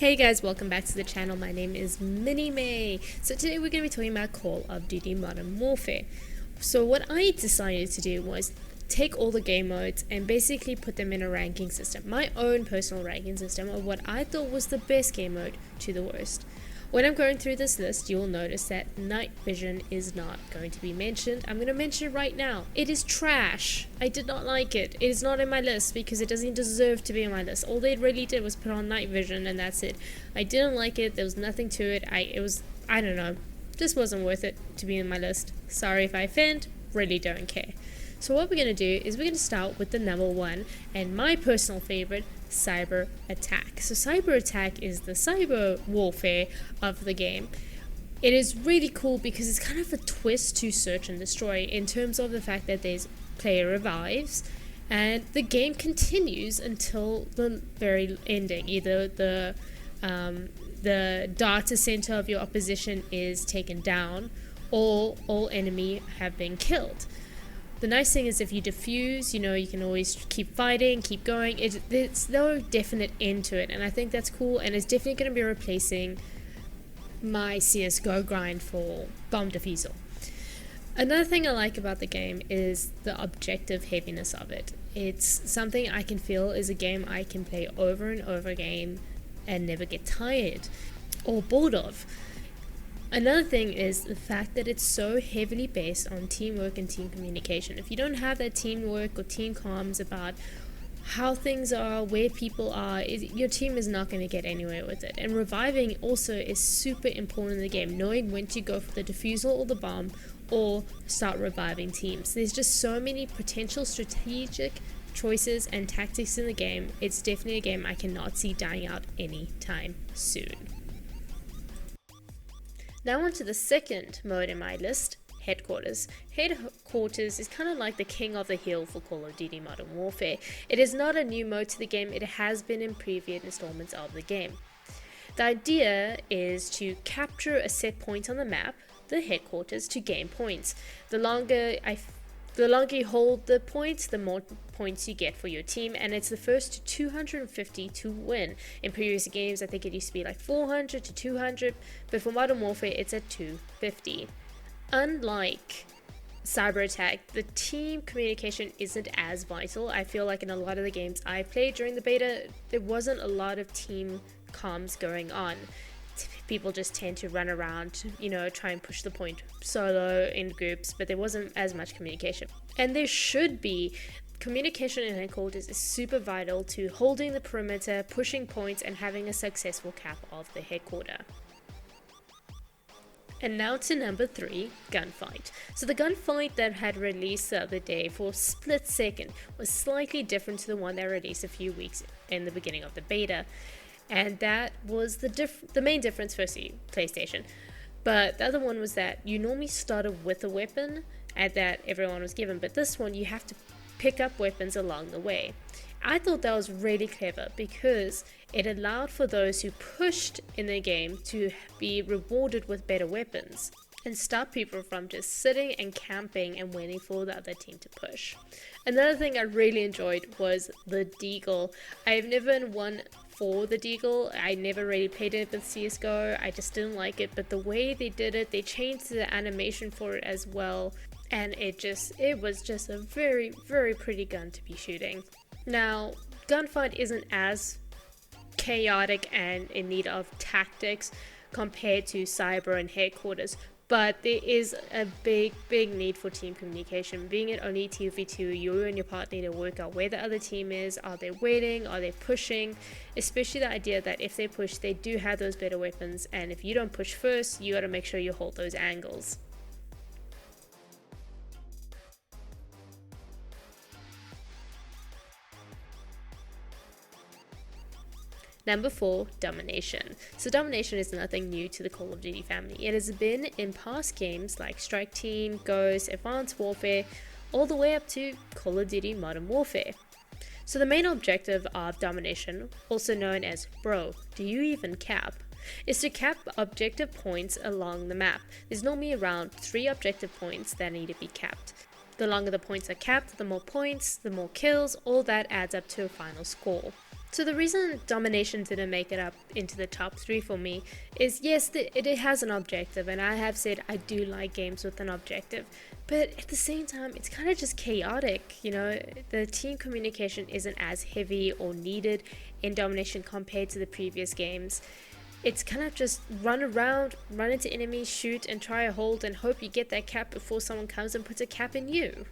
Hey guys, welcome back to the channel. My name is Minnie May. So today we're going to be talking about Call of Duty Modern Warfare. So what I decided to do was take all the game modes and basically put them in a ranking system. My own personal ranking system of what I thought was the best game mode to the worst. When I'm going through this list, you'll notice that night vision is not going to be mentioned. I'm going to mention it right now. It is trash. I did not like it. It is not in my list because it doesn't deserve to be on my list. All they really did was put on night vision and that's it. I didn't like it. There was nothing to it. I don't know. Just wasn't worth it to be in my list. Sorry if I offend. Really don't care. So what we're going to do is we're going to start with the number one and my personal favorite, cyber attack. So cyber attack is the cyber warfare of the game. It is really cool because it's kind of a twist to search and destroy in terms of the fact that there's player revives and the game continues until the very ending. Either the data center of your opposition is taken down or all enemy have been killed. The nice thing is if you defuse, you can always keep fighting, keep going. There's no definite end to it, and I think that's cool, and it's definitely going to be replacing my CSGO grind for bomb defusal. Another thing I like about the game is the objective heaviness of it. It's something I can feel is a game I can play over and over again and never get tired or bored of. Another thing is the fact that it's so heavily based on teamwork and team communication. If you don't have that teamwork or team comms about how things are, where people are, your team is not going to get anywhere with it. And reviving also is super important in the game, knowing when to go for the defusal or the bomb or start reviving teams. There's just so many potential strategic choices and tactics in the game. It's definitely a game I cannot see dying out anytime soon. Now on to the second mode in my list, Headquarters. Headquarters is kind of like the king of the hill for Call of Duty Modern Warfare. It is not a new mode to the game, it has been in previous installments of the game. The idea is to capture a set point on the map, the headquarters, to gain points. The longer you hold the points, the more points you get for your team, and it's the first to 250 to win. In previous games, I think it used to be like 400 to 200, but for Modern Warfare, it's at 250. Unlike cyber attack, the team communication isn't as vital. I feel like in a lot of the games I played during the beta, there wasn't a lot of team comms going on. People just tend to run around, try and push the point solo in groups, but there wasn't as much communication. And there should be. Communication in headquarters is super vital to holding the perimeter, pushing points, and having a successful cap of the headquarter. And now to number 3, Gunfight. So the Gunfight that had released the other day for a split second was slightly different to the one that released a few weeks in the beginning of the beta. And that was the main difference, firstly, PlayStation. But the other one was that you normally started with a weapon and that everyone was given. But this one, you have to pick up weapons along the way. I thought that was really clever because it allowed for those who pushed in the game to be rewarded with better weapons and stop people from just sitting and camping and waiting for the other team to push. Another thing I really enjoyed was the deagle. I've never been one for the deagle. I never really played it with CSGO. I just didn't like it, but the way they did it, they changed the animation for it as well, and it was just a very, very pretty gun to be shooting. Now, Gunfight isn't as chaotic and in need of tactics compared to Cyber and Headquarters, but there is a big need for team communication. Being it only 2v2, you and your partner need to work out where the other team is. Are they waiting? Are they pushing? Especially the idea that if they push, they do have those better weapons, and if you don't push first, you gotta make sure you hold those angles. Number 4, Domination. So Domination is nothing new to the Call of Duty family. It has been in past games like Strike Team, Ghost, Advanced Warfare, all the way up to Call of Duty Modern Warfare. So the main objective of Domination, also known as Bro, Do You Even Cap?, is to cap objective points along the map. There's normally around 3 objective points that need to be capped. The longer the points are capped, the more points, the more kills, all that adds up to a final score. So the reason Domination didn't make it up into the top 3 for me is, yes, it has an objective, and I have said I do like games with an objective, but at the same time it's kind of just chaotic. The team communication isn't as heavy or needed in Domination compared to the previous games. It's kind of just run around, run into enemies, shoot and try a hold and hope you get that cap before someone comes and puts a cap in you.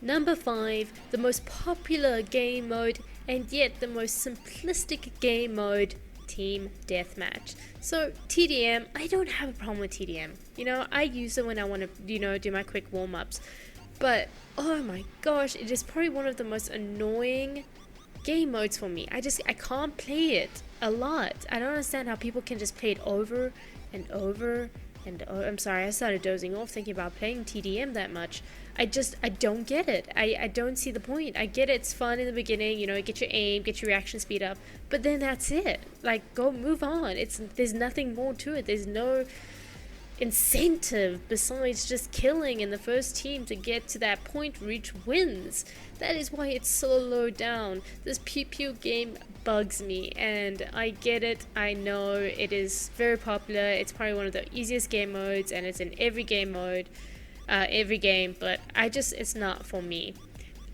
Number 5, the most popular game mode and yet the most simplistic game mode, Team Deathmatch. So TDM, I don't have a problem with TDM. I use it when I want to, do my quick warm-ups. But, oh my gosh, it is probably one of the most annoying game modes for me. I can't play it a lot. I don't understand how people can just play it over and over and I'm sorry, I started dozing off thinking about playing TDM that much. I don't get it. I don't see the point. I get it's fun in the beginning, get your aim, get your reaction speed up, but then that's it. Like, go move on. There's nothing more to it. There's no incentive besides just killing in the first team to get to that point reach wins. That is why it's so low down. This pew pew game bugs me, and I get it. I know it is very popular. It's probably one of the easiest game modes, and it's in every game mode, every game, but it's not for me.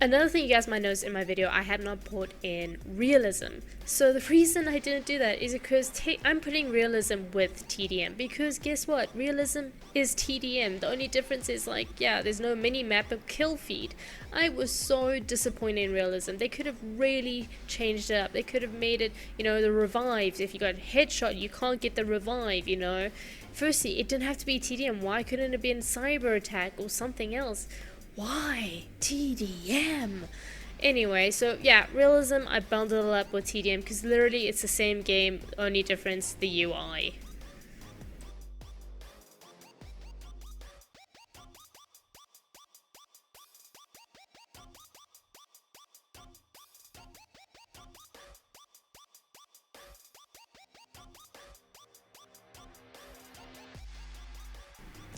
Another thing you guys might notice in my video, I had not put in realism. So the reason I didn't do that is because I'm putting realism with TDM, because guess what? Realism is TDM. The only difference is there's no mini map of kill feed. I was so disappointed in realism. They could have really changed it up. They could have made it, the revives. If you got headshot, you can't get the revive, Firstly, it didn't have to be TDM. Why couldn't it be in cyber attack or something else? Why TDM? Anyway, so yeah, realism, I bundled it up with TDM because literally it's the same game, only difference the UI.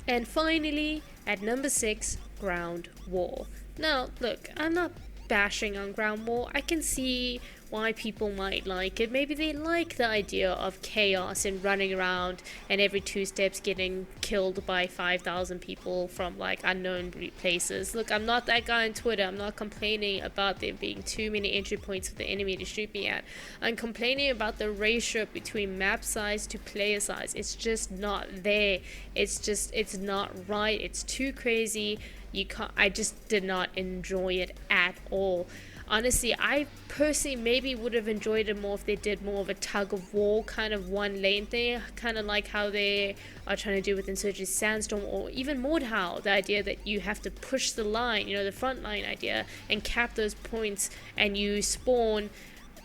And finally, at number 6, Ground War. Now, look, I'm not bashing on Ground War. I can see why people might like it. Maybe they like the idea of chaos and running around and every 2 steps getting killed by 5,000 people from unknown places. Look, I'm not that guy on Twitter. I'm not complaining about there being too many entry points for the enemy to shoot me at. I'm complaining about the ratio between map size to player size. It's just not there. It's not right. It's too crazy. I just did not enjoy it at all. Honestly, I personally maybe would have enjoyed it more if they did more of a tug of war kind of one lane thing, kind of like how they are trying to do with Insurgent Sandstorm, or even Mordhau, the idea that you have to push the line, the front line idea, and cap those points, and you spawn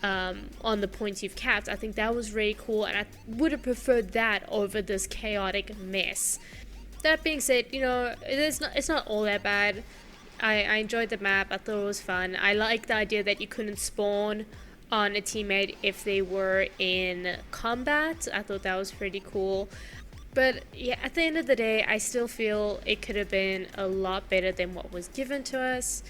on the points you've capped. I think that was really cool, and I would have preferred that over this chaotic mess. That being said, it's not all that bad. I enjoyed the map. I thought it was fun. I like the idea that you couldn't spawn on a teammate if they were in combat. I thought that was pretty cool. But yeah, at the end of the day, I still feel it could have been a lot better than what was given to us.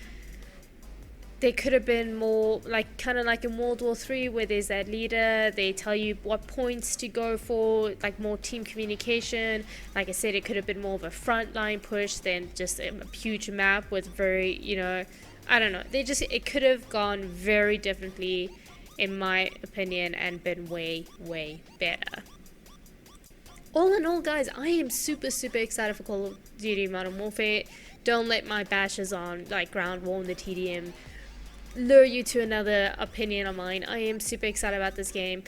They could have been more kind of like in World War III, where there's that leader, they tell you what points to go for, more team communication. Like I said, it could have been more of a frontline push than just a huge map with very, I don't know. It could have gone very differently, in my opinion, and been way, way better. All in all, guys, I am super, super excited for Call of Duty Modern Warfare. Don't let my bashes on Ground War and the TDM lure you to another opinion of mine. I am super excited about this game.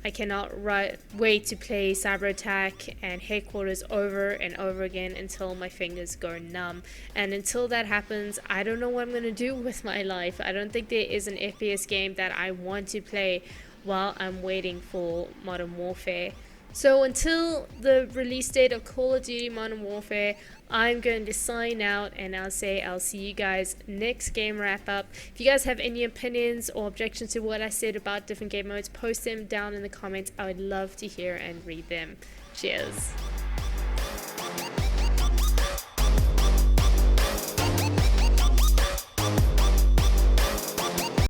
I cannot wait to play Cyber Attack and Headquarters over and over again until my fingers go numb. And until that happens, I don't know what I'm going to do with my life. I don't think there is an FPS game that I want to play while I'm waiting for Modern Warfare. So until the release date of Call of Duty Modern Warfare, I'm going to sign out, and I'll say I'll see you guys next game wrap up. If you guys have any opinions or objections to what I said about different game modes, post them down in the comments. I would love to hear and read them. Cheers.